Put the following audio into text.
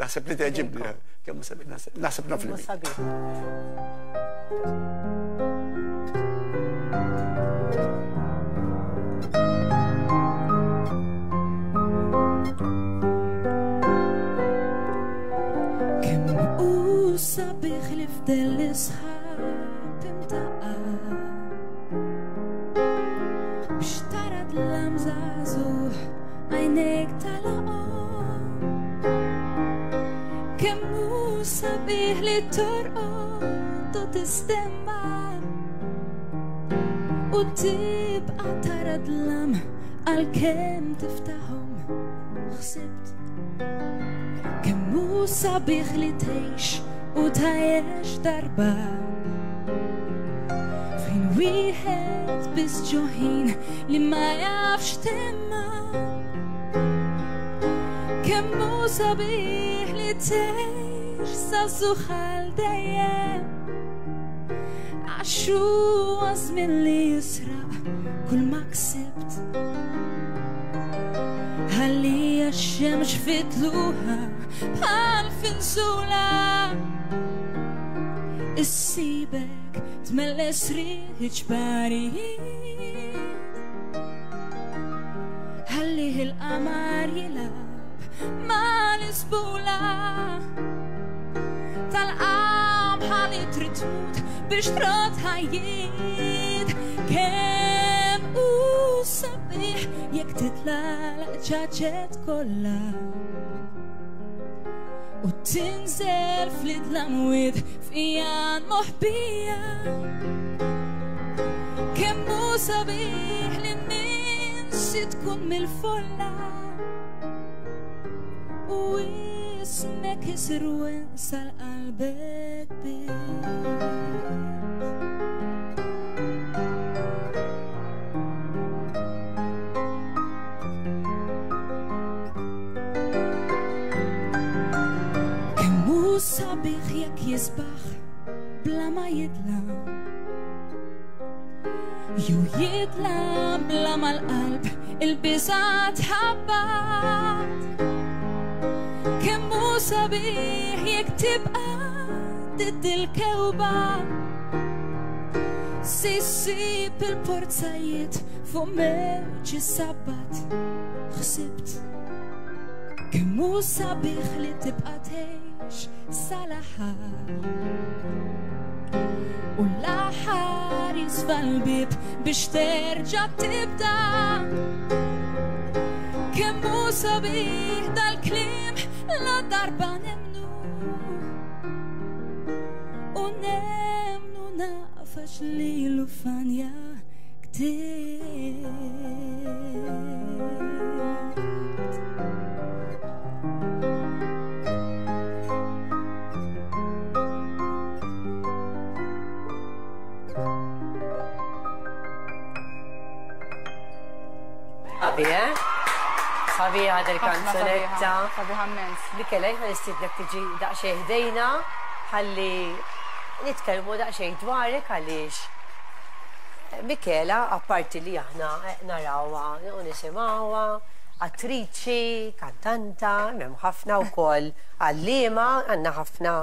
naħseb li teġibni. Kemm sabiħ naħseb naf li. sabiħ li fdel l-isħab imtaqa biex tara d-lamżażuħ għajnek tal-qom kemmu sabiħ li torqod u tistemma u tibqa tara d-lam għal-kem tiftaħom xsibt kemmu sabiħ li tgħix u tgħix darba fejn wieħed biss ġoħin li ma jafx temma kemmu sabiħ li tgħix żagħżugħ għal dejjem għax huwa żmien li jisraq kull ma ksibt ħalli għax-xemx fitluha bħal finsula issibek tmelles riħ barijiet ħalli il-qamar jilab ma' l-isbula tal-qam ħalli trid tmut biex trod ħajjiet kemm hu sabiħ jekk titla' l-ċaċet kollha u tinżel fl-idlamwid f'ijan moħbija kemm hu sabiħ li minsi tkun mill-folla u ismek isir wensal qalbek sabiħ jekk jisbaħ bla ma jidlam ju jidlam bla mal-qalb il-biżat ħabbat kemm hu sabiħ jekk tibqa' didd il-kewba se ssib il-porzajiet fuq mewġ is-sabbat ħsibt kemm hu sabiħ li tibqa' tgħix sal-aħħar u l-aħħar jisfa' l-bib biex terġa' tibda kemm hu sabiħ dal-kliem la darba nemnu u nemnu nafax lilu fanja ktieb Sabiħa del-kanzonetta. Sabiħa immens. Mikela, jħan nistidlek tiġi daqxej ħdejna ħalli nitkellmu daqxej dwarek għaliex. Mikela, apparti li aħna narawha u nisimgħuha, attriċi, kantanta, hemm ħafna wkoll għalliema, għandna ħafna